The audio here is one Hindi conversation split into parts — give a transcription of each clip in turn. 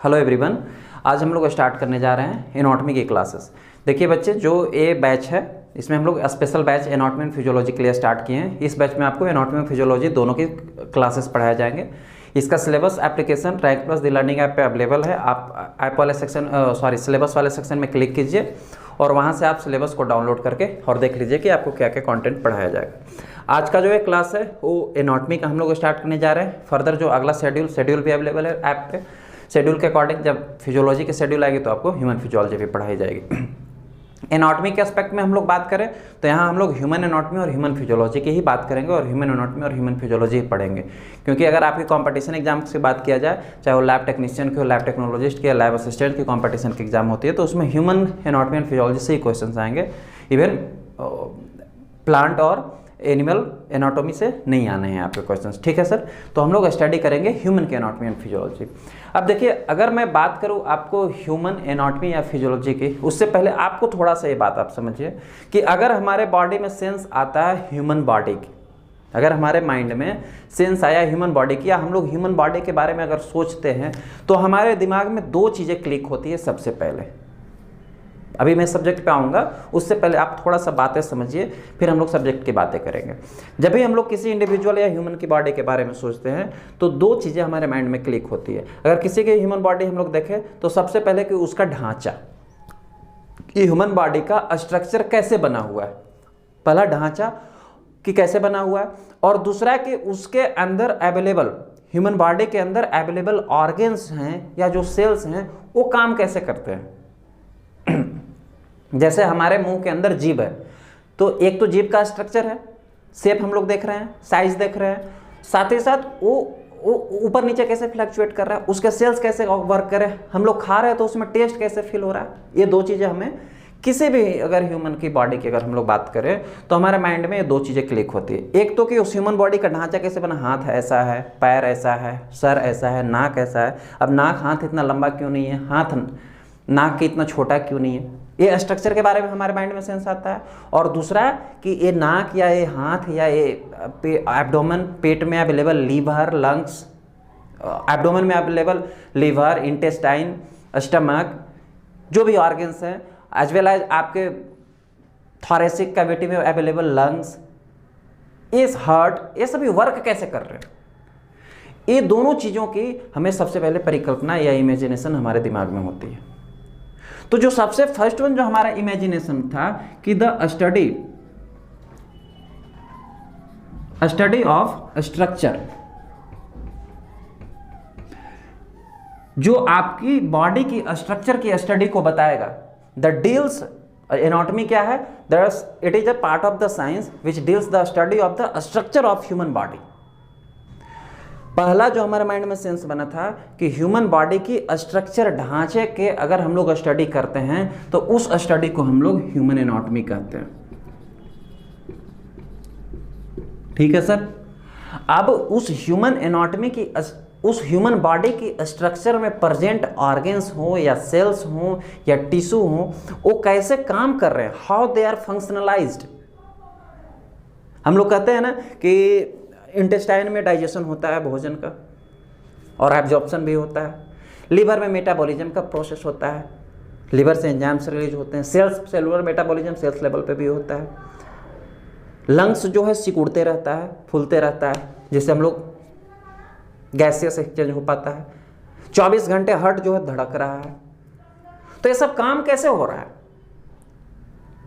Hello everyone. आज हम लोग स्टार्ट करने जा रहे हैं एनाटॉमी की क्लासेस। देखिए बच्चे, जो ये बैच है इसमें हम लोग special batch anatomy and physiology के लिए स्टार्ट किए हैं। इस बैच में आपको एनाटॉमी और फिजियोलॉजी दोनों की क्लासेस पढ़ाए जाएंगे। इसका syllabus application rank plus the learning app पे अवेलेबल है। आप ऐप वाले सेक्शन सिलेबस वाले सेक्शन में क्लिक कीजिए और वहाँ से आप सिलेबस को डाउनलोड करके और देख लीजिए कि आपको क्या क्या कंटेंट पढ़ाया जाएगा। आज का जो एक क्लास है वो एनाटॉमी का हम लोग स्टार्ट करने जा रहे हैं। फर्दर जो अगला शेड्यूल भी अवेलेबल है ऐप पे। शेड्यूल के अकॉर्डिंग जब फिजियोलॉजी की शेड्यूल आएगी तो आपको ह्यूमन फिजियोलॉजी भी पढ़ाई जाएगी। एनाटॉमी के एस्पेक्ट में हम लोग बात करें तो यहाँ हम लोग ह्यूमन एनाटॉमी और ह्यूमन फिजियोलॉजी की ही बात करेंगे और ह्यूमन एनाटॉमी और ह्यूमन फिजियोलॉजी ही पढ़ेंगे। क्योंकि अगर आपकी कंपटीशन एग्जाम की बात किया जाए, चाहे वो लैब टेक्नीशियन की हो, लैब टेक्नोलॉजिस्ट की या लैब असिस्टेंट की कंपटीशन की एग्जाम होती है, तो उसमें ह्यूमन एनाटॉमी एंड फिजियोलॉजी से ही क्वेश्चन आएंगे। इवन प्लांट और एनिमल एनाटॉमी से नहीं आने हैं आपके क्वेश्चंस। ठीक है सर, तो हम लोग स्टडी करेंगे ह्यूमन के एनाटॉमी एंड फिजियोलॉजी। अब देखिए, अगर मैं बात करूं आपको ह्यूमन एनाटॉमी या फिजियोलॉजी की, उससे पहले आपको थोड़ा सा ये बात आप समझिए कि अगर हमारे बॉडी में सेंस आता है ह्यूमन बॉडी की, अगर हमारे माइंड में सेंस आया ह्यूमन बॉडी की या हम लोग ह्यूमन बॉडी के बारे में अगर सोचते हैं तो हमारे दिमाग में दो चीज़ें क्लिक होती है। सबसे पहले, अभी मैं सब्जेक्ट पे आऊँगा, उससे पहले आप थोड़ा सा बातें समझिए, फिर हम लोग सब्जेक्ट की बातें करेंगे। जब भी हम लोग किसी इंडिविजुअल या ह्यूमन की बॉडी के बारे में सोचते हैं तो दो चीज़ें हमारे माइंड में क्लिक होती है। अगर किसी की ह्यूमन बॉडी हम लोग देखें तो सबसे पहले कि उसका ढांचा, कि ह्यूमन बॉडी का स्ट्रक्चर कैसे बना हुआ है, पहला ढांचा कि कैसे बना हुआ है, और दूसरा कि उसके अंदर अवेलेबल, ह्यूमन बॉडी के अंदर अवेलेबल ऑर्गन्स हैं या जो सेल्स हैं वो काम कैसे करते हैं। जैसे हमारे मुंह के अंदर जीभ है, तो एक तो जीभ का स्ट्रक्चर है, शेप हम लोग देख रहे हैं, साइज देख रहे हैं, साथ ही साथ वो ऊपर नीचे कैसे फ्लक्चुएट कर रहा है, उसके सेल्स कैसे वर्क कर रहे हैं, हम लोग खा रहे हैं तो उसमें टेस्ट कैसे फील हो रहा है। ये दो चीज़ें हमें किसी भी अगर ह्यूमन की बॉडी की अगर हम लोग बात करें तो हमारे माइंड में ये दो चीज़ें क्लिक होती है। एक तो कि उस ह्यूमन बॉडी का ढांचा कैसे बना, हाथ ऐसा है, पैर ऐसा है, सर ऐसा है, नाक ऐसा है। अब नाक हाथ इतना लंबा क्यों नहीं है, हाथ नाक के इतना छोटा क्यों नहीं है, ये स्ट्रक्चर के बारे में हमारे माइंड में सेंस आता है। और दूसरा कि ये नाक या ये हाथ या ये एब्डोमेन, पेट में अवेलेबल लीवर, लंग्स, एब्डोमेन में अवेलेबल लीवर, इंटेस्टाइन, स्टमक, जो भी ऑर्गन्स हैं, एज वेल एज आपके थोरेसिक कैविटी में अवेलेबल लंग्स, इस हार्ट, ये सभी वर्क कैसे कर रहे हैं। ये दोनों चीज़ों की हमें सबसे पहले परिकल्पना या इमेजिनेशन हमारे दिमाग में होती है। तो जो सबसे फर्स्ट वन जो हमारा इमेजिनेशन था कि द स्टडी ऑफ स्ट्रक्चर, जो आपकी बॉडी की स्ट्रक्चर की स्टडी को बताएगा। द डील्स एनाटॉमी क्या है, it is a part of the science which deals the study of the structure of human body. पहला जो हमारे माइंड में सेंस बना था कि ह्यूमन बॉडी की स्ट्रक्चर, ढांचे के अगर हम लोग स्टडी करते हैं तो उस स्टडी को हम लोग ह्यूमन एनाटॉमी कहते हैं। ठीक है सर। अब उस ह्यूमन एनाटॉमी की, उस ह्यूमन बॉडी की स्ट्रक्चर में प्रेजेंट ऑर्गन्स हो या सेल्स हो या टिश्यू हो, वो कैसे काम कर रहे हैं, हाउ दे आर फंक्शनलाइज्ड। हम लोग कहते हैं ना कि इंटेस्टाइन में डाइजेशन होता है भोजन का और एब्जॉर्प्शन भी होता है, लीवर में मेटाबॉलिज्म का प्रोसेस होता है, लीवर से एंजाइम्स रिलीज होते हैं, सेलुलर मेटाबॉलिज्म सेल्स लेवल पे भी होता है, लंग्स जो है सिकुड़ते रहता है, फूलते रहता है, जिससे हम लोग गैसियस एक्सचेंज हो पाता है, 24 घंटे हार्ट जो है धड़क रहा है। तो ये सब काम कैसे हो रहा है,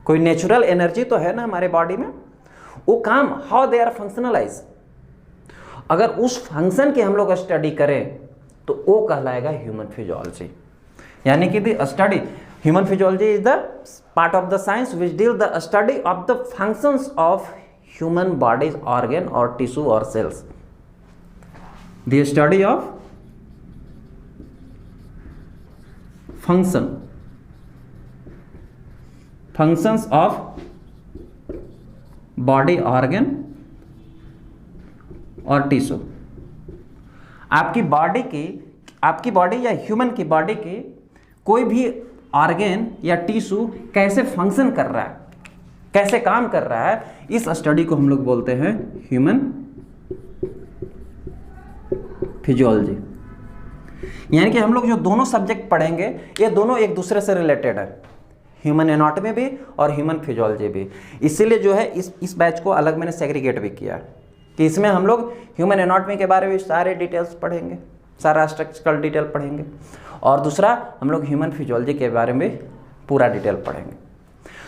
कोई नेचुरल एनर्जी तो है ना हमारे बॉडी में, वो काम हाउ दे आर फंक्शनलाइज। अगर उस फंक्शन की हम लोग स्टडी करें तो वो कहलाएगा ह्यूमन फिजियोलॉजी। यानी कि the study human physiology is the part of the science which deal the study of the functions of human bodies, organ और टिश्यू और cells. The study of functions of body, organ और टिश्यू। आपकी बॉडी या ह्यूमन की बॉडी की कोई भी ऑर्गन या टिश्यू कैसे फंक्शन कर रहा है, कैसे काम कर रहा है, इस स्टडी को हम लोग बोलते हैं ह्यूमन फिजियोलॉजी। यानी कि हम लोग जो दोनों सब्जेक्ट पढ़ेंगे ये दोनों एक दूसरे से रिलेटेड है, ह्यूमन एनाटॉमी भी और ह्यूमन फिजियोलॉजी भी। इसीलिए जो है इस बैच को अलग मैंने सेग्रीगेट भी किया कि इसमें हम लोग ह्यूमन एनाटॉमी के बारे में सारे डिटेल्स पढ़ेंगे, सारा स्ट्रक्चरल डिटेल पढ़ेंगे, और दूसरा हम लोग ह्यूमन फिजियोलॉजी के बारे में पूरा डिटेल पढ़ेंगे।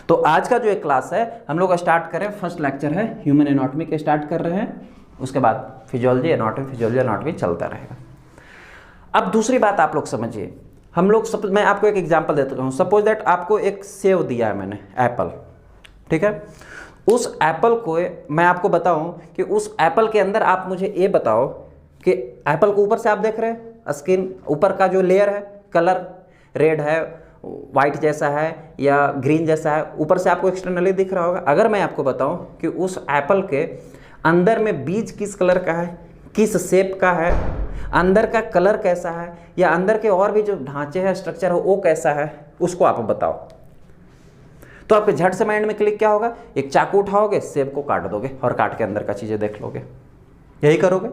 तो आज का जो एक क्लास है हम लोग स्टार्ट करें, फर्स्ट लेक्चर है ह्यूमन एनाटॉमी के स्टार्ट कर रहे हैं, उसके बाद फिजियोलॉजी एनाटॉमी चलता रहेगा। अब दूसरी बात आप लोग समझिए, हम लोग मैं आपको एक एग्जांपल देता हूँ। सपोज दैट आपको एक सेव दिया है मैंने, एप्पल, ठीक है। उस एप्पल को मैं आपको बताऊं कि उस एप्पल के अंदर आप मुझे ये बताओ कि एप्पल को ऊपर से आप देख रहे हैं, स्किन ऊपर का जो लेयर है, कलर रेड है, वाइट जैसा है या ग्रीन जैसा है, ऊपर से आपको एक्सटर्नली दिख रहा होगा। अगर मैं आपको बताऊं कि उस एप्पल के अंदर में बीज किस कलर का है, किस शेप का है, अंदर का कलर कैसा है, या अंदर के और भी जो ढांचे हैं, स्ट्रक्चर है, वो कैसा है, उसको आप बताओ, तो आपके झट से माइंड में क्लिक क्या होगा? एक चाकू उठाओगे, शेप को काट दोगे और काट के अंदर का चीजें देख लोगे, यही करोगे।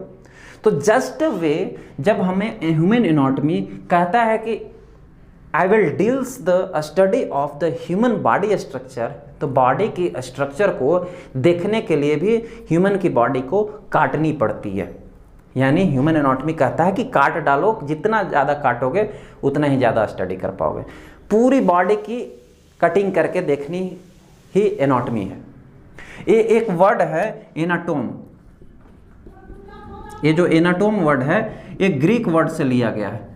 तो जस्ट वे जब हमें ह्यूमन एनाटॉमी कहता है कि I will deals the study of the human body structure, तो बॉडी की स्ट्रक्चर को देखने के लिए भी ह्यूमन की बॉडी को काटनी पड़ती है। यानी ह्यूमन एनाटॉमी कहता है कि काट डालो, जितना ज़्यादा काटोगे उतना ही ज़्यादा स्टडी कर पाओगे। पूरी बॉडी की कटिंग करके देखनी ही एनाटॉमी है। ये एक वर्ड है एनाटोम, ये जो एनाटोम वर्ड है ये ग्रीक वर्ड से लिया गया है।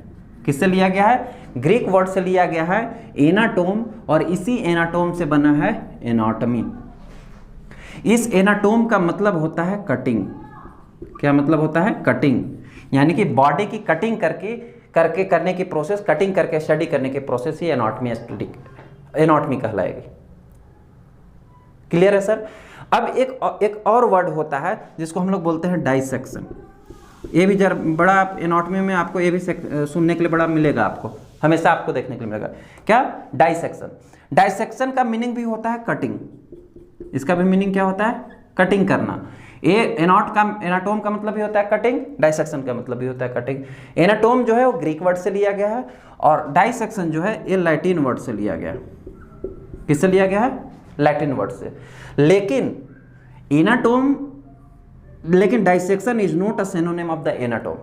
किससे लिया गया है? ग्रीक वर्ड से लिया गया है एनाटोम, और इसी एनाटोम से बना है एनाटॉमी। इस एनाटोम का मतलब होता है कटिंग। क्या मतलब होता है? कटिंग, यानी कि बॉडी की कटिंग करने की प्रोसेस, कटिंग करके स्टडी करने की प्रोसेस ही एनाटॉमी कहलाएगी। क्लियर है सर? अब एक और वर्ड होता है जिसको हम लोग बोलते हैं डाइसेक्शन। ये भी जरा बड़ा एनाटॉमी में आपको ये भी सुनने के लिए बड़ा मिलेगा, आपको हमेशा आपको देखने के लिए मिलेगा। क्या? डाइसेक्शन। डाइसेक्शन का मीनिंग भी होता है कटिंग। इसका भी मीनिंग क्या होता है? कटिंग करना। ये एनाटोम का मतलब भी होता है कटिंग, डाइसेक्शन का मतलब भी होता है कटिंग। एनाटोम जो है वो ग्रीक वर्ड से लिया गया है, और डाइसेक्शन जो है ये लैटिन वर्ड से लिया गया है। किससे लिया गया है? लैटिन वर्ड से। लेकिन dissection is not a synonym of the anatomy.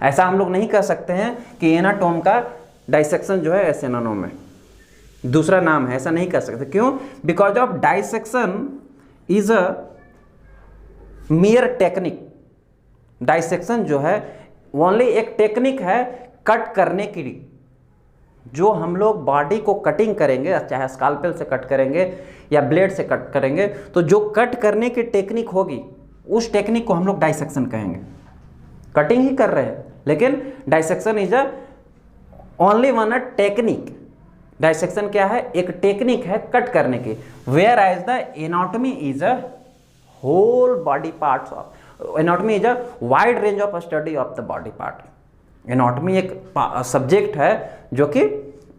ऐसा हम लोग नहीं कह सकते हैं कि एनाटोम का डाइसेक्शन जो है सिनोनिम है, दूसरा नाम है, ऐसा नहीं कह सकते। क्यों? Because of dissection is a मियर technique. Dissection जो है ओनली एक टेक्निक है कट करने की। जो हम लोग बॉडी को कटिंग करेंगे, चाहे स्काल्पेल से कट करेंगे या ब्लेड से कट करेंगे, तो जो कट करने की टेक्निक होगी उस टेक्निक को हम लोग डाइसेक्शन कहेंगे। कटिंग ही कर रहे हैं, लेकिन dissection is a only one a technique. Dissection क्या है? एक टेक्निक है कट करने की। Where as the anatomy is a whole body parts of, anatomy is a wide range of study of the body part. Anatomy एक सब्जेक्ट है जो कि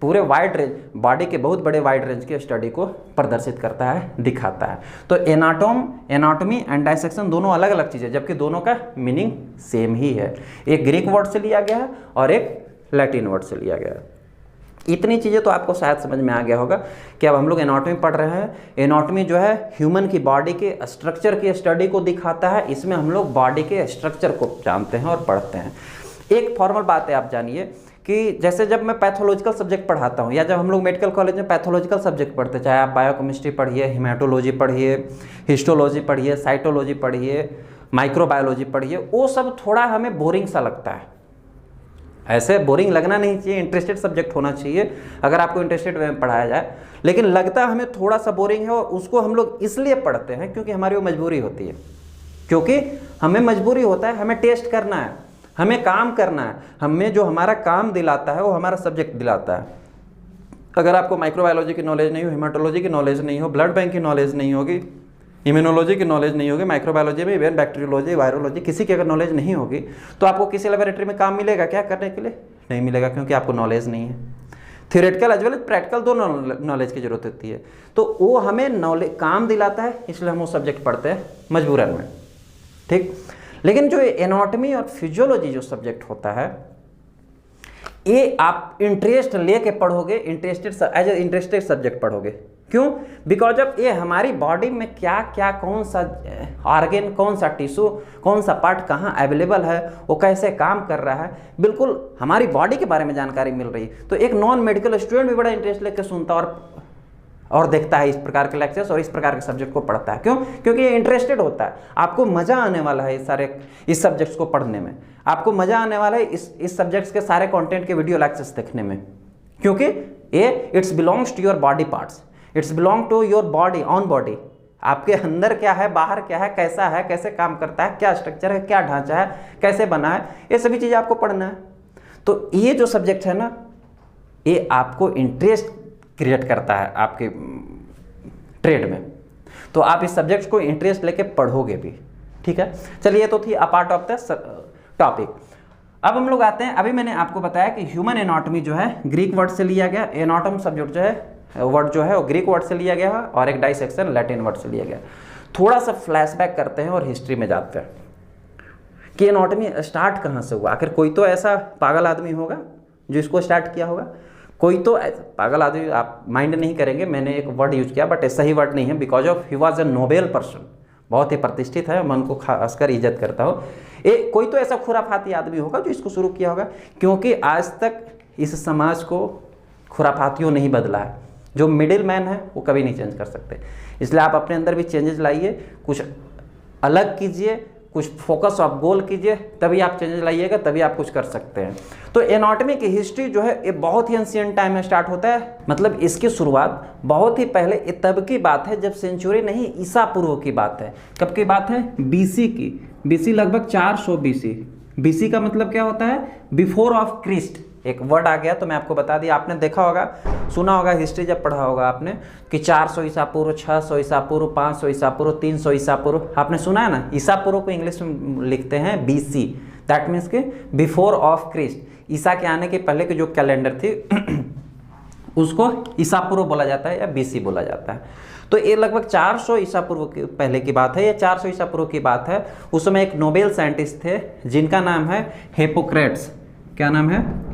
पूरे वाइड रेंज, बॉडी के बहुत बड़े वाइड रेंज की स्टडी को प्रदर्शित करता है, दिखाता है। तो एनाटॉमी एंड डाइसेक्शन दोनों अलग अलग चीज़ें, जबकि दोनों का मीनिंग सेम ही है। एक ग्रीक वर्ड से लिया गया है और एक लैटिन वर्ड से लिया गया है। इतनी चीज़ें तो आपको शायद समझ में आ गया होगा कि अब हम लोग एनाटॉमी पढ़ रहे हैं। एनाटॉमी जो है ह्यूमन की बॉडी के स्ट्रक्चर की स्टडी को दिखाता है। इसमें हम लोग बॉडी के स्ट्रक्चर को जानते हैं और पढ़ते हैं। एक फॉर्मल बात है, आप जानिए कि जैसे जब मैं पैथोलॉजिकल सब्जेक्ट पढ़ाता हूँ, या जब हम लोग मेडिकल कॉलेज में पैथोलॉजिकल सब्जेक्ट पढ़ते हैं, चाहे आप बायोकेमिस्ट्री पढ़िए, हेमाटोलॉजी पढ़िए, हिस्टोलॉजी पढ़िए, साइटोलॉजी पढ़िए, माइक्रोबायोलॉजी पढ़िए, वो सब थोड़ा हमें बोरिंग सा लगता है। ऐसे बोरिंग लगना नहीं चाहिए, इंटरेस्टेड सब्जेक्ट होना चाहिए अगर आपको इंटरेस्टेड वे में पढ़ाया जाए। लेकिन लगता हमें थोड़ा सा बोरिंग है, और उसको हम लोग इसलिए पढ़ते हैं क्योंकि हमारी वो मजबूरी होती है। क्योंकि हमें मजबूरी होता है, हमें टेस्ट करना है, हमें काम करना है, हमें जो हमारा काम दिलाता है वो हमारा सब्जेक्ट दिलाता है। अगर आपको माइक्रोबायोलॉजी की नॉलेज नहीं हो, हेमाटोलॉजी की नॉलेज नहीं हो, ब्लड बैंक की नॉलेज नहीं होगी, इम्यूनोलॉजी की नॉलेज नहीं होगी, माइक्रोबायोलॉजी में इवन बैक्टीरियोलॉजी, वायरोलॉजी, किसी की अगर नॉलेज नहीं होगी, तो आपको किसी लेबोरेटरी में काम मिलेगा क्या करने के लिए? नहीं मिलेगा, क्योंकि आपको नॉलेज नहीं है। Theoretical as well as practical दोनों नॉलेज की जरूरत होती है। तो वो हमें नॉलेज काम दिलाता है, इसलिए हम वो सब्जेक्ट पढ़ते हैं मजबूरन में, ठीक। लेकिन जो एनाटॉमी और फिजियोलॉजी जो सब्जेक्ट होता है, ये आप इंटरेस्ट लेके पढ़ोगे, एज ए इंटरेस्टेड सब्जेक्ट पढ़ोगे। क्यों? बिकॉज ऑफ ये हमारी बॉडी में क्या क्या, कौन सा ऑर्गन, कौन सा टिश्यू, कौन सा पार्ट कहाँ अवेलेबल है, वो कैसे काम कर रहा है, बिल्कुल हमारी बॉडी के बारे में जानकारी मिल रही है। तो एक नॉन मेडिकल स्टूडेंट भी बड़ा इंटरेस्ट लेकर सुनता और देखता है इस प्रकार के लेक्चर्स और इस प्रकार के सब्जेक्ट को पढ़ता है। क्यों? क्योंकि ये इंटरेस्टेड होता है। आपको मजा आने वाला है इस सब्जेक्ट्स को पढ़ने में, आपको मजा आने वाला है इस सब्जेक्ट्स के सारे कंटेंट के वीडियो लेक्चर्स देखने में, क्योंकि ये it's belongs to your body parts, it's belong to your body, on body. आपके अंदर क्या है, बाहर क्या है, कैसा है, कैसे काम करता है, क्या स्ट्रक्चर है, क्या ढांचा है, कैसे बना है, ये सभी चीज़ें आपको पढ़ना है। तो ये जो सब्जेक्ट है ना, ये आपको इंटरेस्ट क्रिएट करता है आपके ट्रेड में, तो आप इस सब्जेक्ट को इंटरेस्ट लेके पढ़ोगे भी। ठीक है, चलिए ये तो थी a part of the topic. अब हम लोग आते हैं, अभी मैंने आपको बताया कि ह्यूमन एनाटॉमी जो है ग्रीक वर्ड से लिया गया, एनाटॉम सब्जेक्ट जो है वर्ड जो है वो ग्रीक वर्ड से लिया गया है, और एक डाइसेक्शन लैटिन वर्ड से लिया गया। थोड़ा सा फ्लैशबैक करते हैं और हिस्ट्री में जाते हैं कि एनाटॉमी स्टार्ट कहाँ से हुआ। आखिर कोई तो ऐसा पागल आदमी होगा जो इसको स्टार्ट किया होगा, कोई तो पागल आदमी, आप माइंड नहीं करेंगे, मैंने एक वर्ड यूज किया बट सही वर्ड नहीं है, because of he was a Nobel person, बहुत ही प्रतिष्ठित है, मैं उनको खासकर इज्जत करता हूँ। कोई तो ऐसा खुराफाती आदमी होगा जो इसको शुरू किया होगा, क्योंकि आज तक इस समाज को खुराफातियों नहीं बदला है। जो मिडिल मैन है वो कभी नहीं चेंज कर सकते, इसलिए आप अपने अंदर भी चेंजेस लाइए, कुछ अलग कीजिए, कुछ फोकस ऑफ गोल कीजिए, तभी आप चेंजेस लाइएगा, तभी आप कुछ कर सकते हैं। तो एनाटॉमी की हिस्ट्री जो है ये बहुत ही एंशिएंट टाइम में स्टार्ट होता है, मतलब इसकी शुरुआत बहुत ही पहले, ये तब की बात है जब सेंचुरी नहीं, ईसा पूर्व की बात है। कब की बात है? बीसी की। बीसी लगभग 400 बीसी। बीसी का मतलब क्या होता है? Before of Christ. एक वर्ड आ गया तो मैं आपको बता दिया, आपने देखा होगा, सुना होगा, हिस्ट्री जब पढ़ा होगा आपने कि 400 ईसा पूर्व, 600 ईसा पूर्व, 500 ईसा पूर्व, 300 ईसा पूर्व, आपने सुना है ना। ईसा पूर्व को इंग्लिश में लिखते हैं बीसी, दैट मीन्स कि बिफोर ऑफ क्रिस्ट। ईसा के आने के पहले की जो कैलेंडर थी उसको ईसा पूर्व बोला जाता है या बीसी बोला जाता है। तो ये लगभग 400 ईसा पूर्व के पहले की बात है, या 400 ईसा पूर्व की बात है। उस समय एक नोबेल साइंटिस्ट थे जिनका नाम है हिप्पोक्रेट्स। क्या नाम है?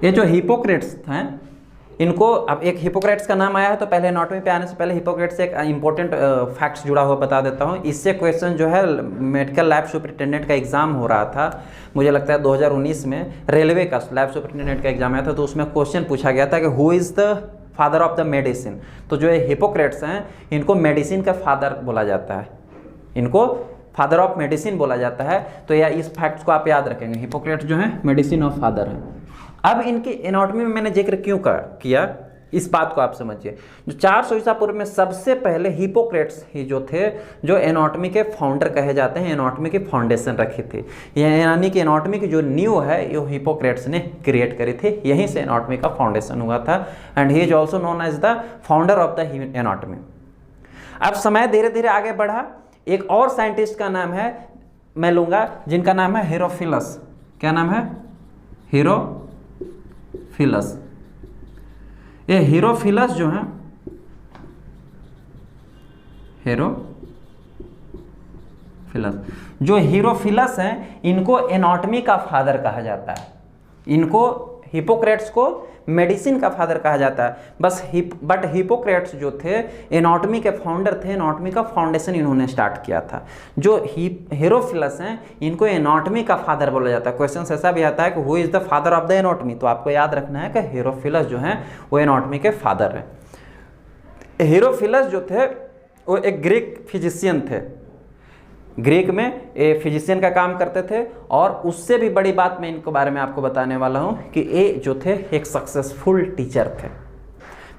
ये जो हिप्पोक्रेट्स हैं, इनको अब एक हिप्पोक्रेट्स का नाम आया है तो पहले एनाटॉमी पे आने से पहले हिप्पोक्रेट्स से एक इंपॉर्टेंट फैक्ट्स जुड़ा हुआ बता देता हूँ। इससे क्वेश्चन जो है मेडिकल लैब सुपरिटेंडेंट का एग्जाम हो रहा था, मुझे लगता है 2019 में रेलवे का लैब सुपरिटेंडेंट का एग्जाम आया था, तो उसमें क्वेश्चन पूछा गया था कि who is the father of the medicine. तो जो ये हिप्पोक्रेट्स हैं इनको मेडिसिन का फादर बोला जाता है, इनको फादर ऑफ मेडिसिन बोला जाता है। तो या इस फैक्ट्स को आप याद रखेंगे, हिप्पोक्रेट्स जो है मेडिसिन ऑफ फादर है। अब इनकी एनाटॉमी में मैंने जिक्र क्यों किया, इस बात को आप समझिए। जो 400 ईसा पूर्व में सबसे पहले हिप्पोक्रेट्स ही जो थे, जो एनाटॉमी के फाउंडर कहे जाते हैं, एनाटॉमी की फाउंडेशन रखी थी, यानी कि एनाटॉमी की जो न्यू है ये हिप्पोक्रेट्स ने क्रिएट करी थी, यहीं से एनाटॉमी का फाउंडेशन हुआ था। And he is also known as the founder of the anatomy. अब समय धीरे धीरे आगे बढ़ा, एक और साइंटिस्ट का नाम है मैं लूंगा, जिनका नाम है हेरोफिलस। क्या नाम है? हेरोफिलस। ये हेरोफिलस जो है, जो हेरोफिलस हैं इनको एनाटॉमी का फादर कहा जाता है। इनको हिप्पोक्रेट्स को मेडिसिन का फादर कहा जाता है। बट हिप्पोक्रेट्स जो थे एनाटॉमी के फाउंडर थे, एनाटॉमी का फाउंडेशन इन्होंने स्टार्ट किया था। जो हेरोफिलस हैं इनको एनाटॉमी का फादर बोला जाता है। क्वेश्चन ऐसा भी आता है कि who is the father of the anatomy, तो आपको याद रखना है कि हेरोफिलस जो हैं वो एनाटॉमी के फादर हैं। हेरोफिलस जो थे वो एक ग्रीक फिजिशियन थे, ग्रीक में ये फिजिशियन का काम करते थे। और उससे भी बड़ी बात मैं इनके बारे में आपको बताने वाला हूँ कि ये जो थे एक सक्सेसफुल टीचर थे,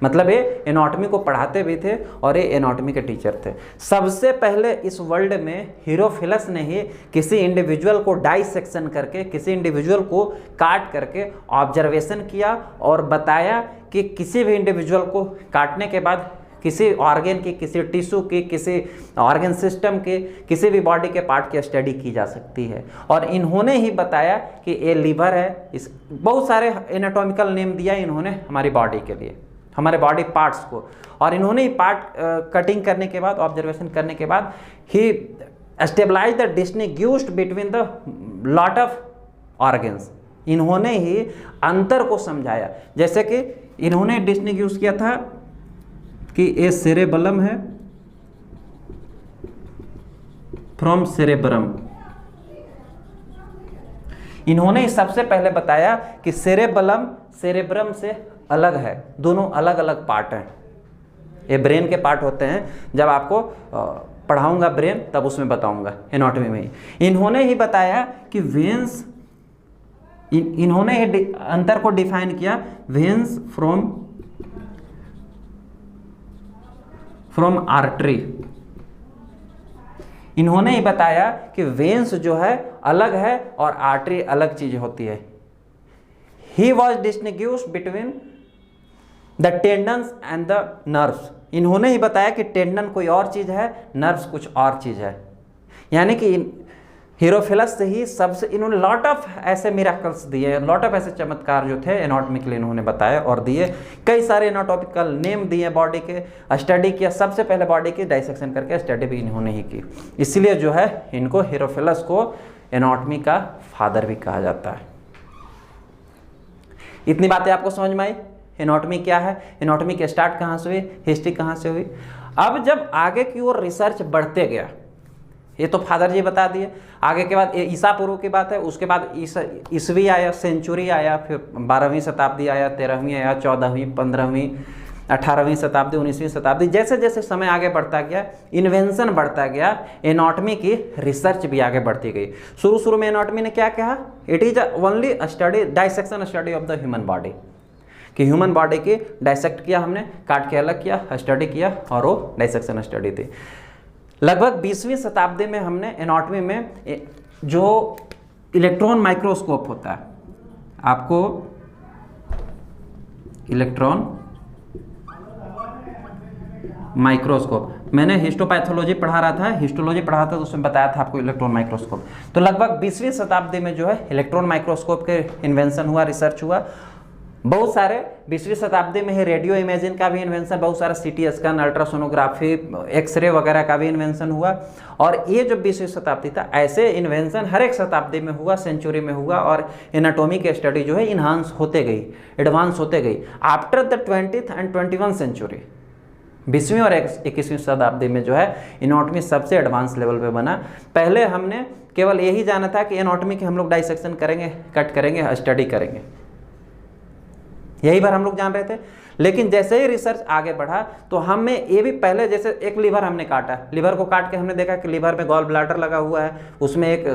मतलब ये एनाटॉमी को पढ़ाते भी थे और ये एनाटॉमी के टीचर थे। सबसे पहले इस वर्ल्ड में हेरोफिलस ने ही किसी इंडिविजुअल को डाइसेक्शन करके, किसी इंडिविजुअल को काट करके ऑब्जर्वेशन किया और बताया कि किसी भी इंडिविजुअल को काटने के बाद किसी ऑर्गन की, किसी टिश्यू की, किसी ऑर्गन सिस्टम के, किसी भी बॉडी के पार्ट की स्टडी की जा सकती है। और इन्होंने ही बताया कि ये लीवर है, इस बहुत सारे एनाटॉमिकल नेम दिया इन्होंने हमारी बॉडी के लिए, हमारे बॉडी पार्ट्स को। और इन्होंने ही पार्ट कटिंग करने के बाद, ऑब्जर्वेशन करने के बाद ही stabilize the distinguished between the lot of organs. इन्होंने ही अंतर को समझाया, जैसे कि इन्होंने डिस्टिंग्विश किया था कि ये सेरेबलम है फ्रॉम सेरेब्रम। इन्होंने सबसे पहले बताया कि सेरेबलम सेरेब्रम से अलग है, दोनों अलग अलग पार्ट हैं। ये ब्रेन के पार्ट होते हैं, जब आपको पढ़ाऊंगा ब्रेन तब उसमें बताऊंगा, एनाटॉमी में ही। इन्होंने ही बताया कि वेन्स, इन्होंने ही अंतर को डिफाइन किया, वेन्स फ्रॉम आर्टरी। इन्होंने ही बताया कि वेन्स जो है अलग है और आर्टरी अलग चीज होती है। He was distinguished between the tendons and the nerves. इन्होंने ही बताया कि टेंडन कोई और चीज है, नर्व्स कुछ और चीज है। यानी कि हीरोफिलस से ही सबसे इन्होंने लॉट ऑफ ऐसे मिराकल्स दिए, लॉट ऑफ ऐसे चमत्कार जो थे एनाटॉमी के लिए इन्होंने बताया और दिए। कई सारे एनाटॉमिकल नेम दिए बॉडी के, स्टडी किया। सबसे पहले बॉडी की डाइसेक्शन करके स्टडी भी इन्होंने ही की। इसलिए जो है इनको हीरोफिलस को एनाटॉमी का फादर भी कहा जाता है। इतनी बातें आपको समझ में आई? एनाटॉमी क्या है, एनाटॉमी के स्टार्ट कहाँ से हुई, हिस्ट्री कहाँ से हुई। अब जब आगे की ओर रिसर्च बढ़ते गया, ये तो फादर जी बता दिए। आगे के बाद ईसा पूर्व की बात है, उसके बाद ईसवी आया, सेंचुरी आया, फिर 12वीं शताब्दी आया, 13वीं आया, 14वीं, 15वीं, 18वीं शताब्दी, 19वीं शताब्दी। जैसे जैसे समय आगे बढ़ता गया, इन्वेंशन बढ़ता गया, एनाटॉमी की रिसर्च भी आगे बढ़ती गई। शुरू में एनाटॉमी ने क्या कहा, it is only study, dissection study of the human body, कि ह्यूमन बॉडी की डाइसेक्ट किया हमने, काट के अलग किया, स्टडी किया, और वो डाइसेक्शन स्टडी थी। लगभग 20वीं शताब्दी में हमने एनाटॉमी में जो इलेक्ट्रॉन माइक्रोस्कोप होता है, आपको इलेक्ट्रॉन माइक्रोस्कोप, मैंने हिस्टोपैथोलॉजी पढ़ा रहा था, हिस्टोलॉजी पढ़ा था तो उसमें बताया था आपको इलेक्ट्रॉन माइक्रोस्कोप। तो लगभग 20वीं शताब्दी में जो है इलेक्ट्रॉन माइक्रोस्कोप के इन्वेंशन हुआ, रिसर्च हुआ। बहुत सारे 20वीं शताब्दी में ही रेडियो इमेजिंग का भी इन्वेंशन, बहुत सारा सीटी स्कैन, अल्ट्रासोनोग्राफी, एक्सरे वगैरह का भी इन्वेंशन हुआ। और ये जो 20वीं शताब्दी था, ऐसे इन्वेंशन हर एक शताब्दी में हुआ, सेंचुरी में हुआ, और एनाटॉमी की स्टडी जो है इन्हांस होते गई, एडवांस होते गई। After the 20th and 21 century, 20वीं और 21वीं शताब्दी में जो है एनाटॉमी सबसे एडवांस लेवल पे बना। पहले हमने केवल यही जाना था कि एनाटॉमी के हम लोग डाइसेक्शन करेंगे, कट करेंगे, स्टडी करेंगे, यही बार हम लोग जान रहे थे। लेकिन जैसे ही रिसर्च आगे बढ़ा तो हमें ये भी, पहले जैसे एक लीवर हमने काटा, लीवर को काट के हमने देखा कि लीवर में गॉल ब्लैडर लगा हुआ है, उसमें एक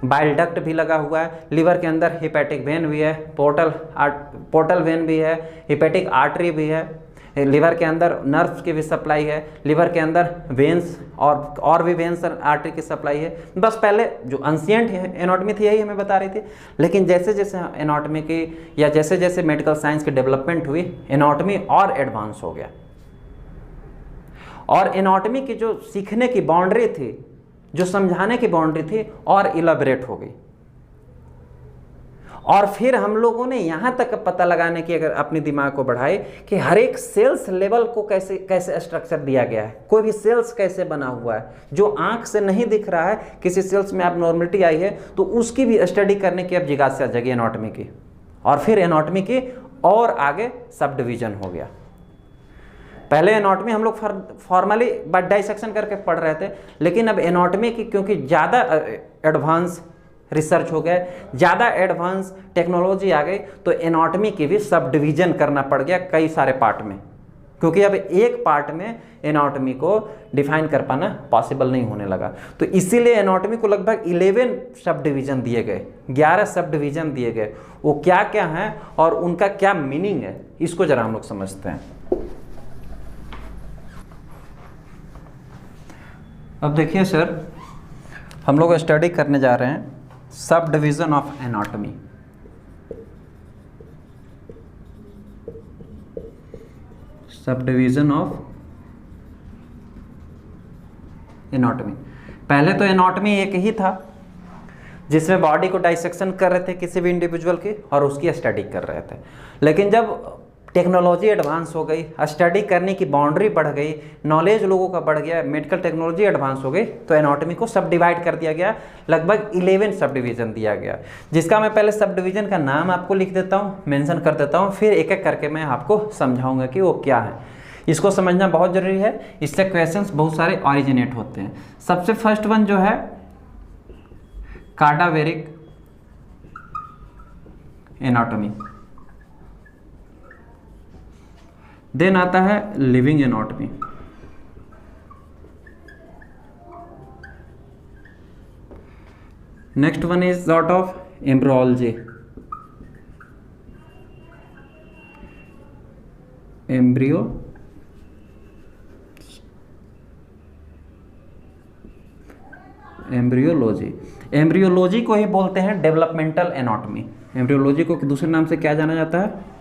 बाइल डक्ट भी लगा हुआ है, लीवर के अंदर हिपैटिक वेन भी है, पोर्टल वेन भी है, हिपैटिक आर्टरी भी है, लीवर के अंदर नर्व्स की भी सप्लाई है, लीवर के अंदर वेन्स और भी वेन्स आर्टरी की सप्लाई है। बस पहले जो एंशिएंट एनाटॉमी थी यही हमें बता रही थी। लेकिन जैसे जैसे एनाटॉमी की या जैसे जैसे मेडिकल साइंस की डेवलपमेंट हुई, एनाटॉमी और एडवांस हो गया। और एनाटॉमी की जो सीखने की बाउंड्री थी, जो समझाने की बाउंड्री थी, और इलाबरेट हो गई। और फिर हम लोगों ने यहाँ तक पता लगाने की, अगर अपने दिमाग को बढ़ाए, कि हर एक सेल्स लेवल को कैसे कैसे स्ट्रक्चर दिया गया है, कोई भी सेल्स कैसे बना हुआ है, जो आंख से नहीं दिख रहा है, किसी सेल्स में आप नॉर्मलिटी आई है तो उसकी भी स्टडी करने की अब जिज्ञासा जगी एनाटॉमी की। और फिर एनाटॉमी की और आगे सब डिवीजन हो गया। पहले एनाटॉमी हम लोग फॉर्मली डाइसेक्शन करके पढ़ रहे थे, लेकिन अब एनाटॉमी की क्योंकि ज़्यादा एडवांस रिसर्च हो गए, ज़्यादा एडवांस टेक्नोलॉजी आ गई, तो एनाटॉमी की भी सब डिवीजन करना पड़ गया कई सारे पार्ट में, क्योंकि अब एक पार्ट में एनाटॉमी को डिफाइन कर पाना पॉसिबल नहीं होने लगा। तो इसीलिए एनाटॉमी को लगभग 11 सब डिवीजन दिए गए, 11 सब डिवीजन दिए गए। वो क्या क्या हैं और उनका क्या मीनिंग है, इसको जरा हम लोग समझते हैं। अब देखिए सर, हम लोग स्टडी करने जा रहे हैं sub division of anatomy. Sub division of anatomy. पहले तो एनाटॉमी एक ही था जिसमें बॉडी को डाइसेक्शन कर रहे थे किसी भी इंडिविजुअल की और उसकी स्टडी कर रहे थे। लेकिन जब टेक्नोलॉजी एडवांस हो गई, स्टडी करने की बाउंड्री बढ़ गई, नॉलेज लोगों का बढ़ गया, मेडिकल टेक्नोलॉजी एडवांस हो गई, तो एनाटॉमी को सब डिवाइड कर दिया गया, लगभग 11 सब डिवीजन दिया गया, जिसका मैं पहले सब डिवीजन का नाम आपको लिख देता हूँ, मेंशन कर देता हूँ, फिर एक एक करके मैं आपको समझाऊंगा कि वो क्या है। इसको समझना बहुत जरूरी है, इससे क्वेश्चंस बहुत सारे ऑरिजिनेट होते हैं। सबसे फर्स्ट वन जो है कार्डावेरिक एनाटॉमी, देन आता है living anatomy, next one is sort of embryology, embryology, embryology को ही बोलते हैं डेवलपमेंटल एनाटॉमी। एम्ब्रियोलॉजी को दूसरे नाम से क्या जाना जाता है?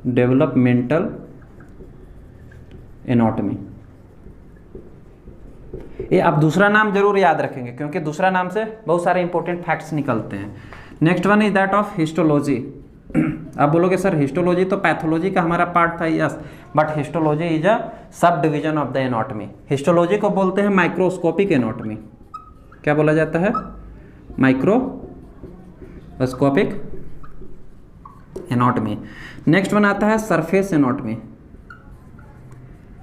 Developmental anatomy. ये आप दूसरा नाम जरूर याद रखेंगे क्योंकि दूसरा नाम से बहुत सारे इंपॉर्टेंट फैक्ट्स निकलते हैं। Next one is that of histology. आप बोलोगे सर हिस्टोलॉजी तो पैथोलॉजी का हमारा पार्ट था, yes, but histology is a sub division of the anatomy. Histology को बोलते हैं माइक्रोस्कोपिक एनाटॉमी। क्या बोला जाता है? Microscopic anatomy. नेक्स्ट वन आता है सरफेस एनाटॉमी,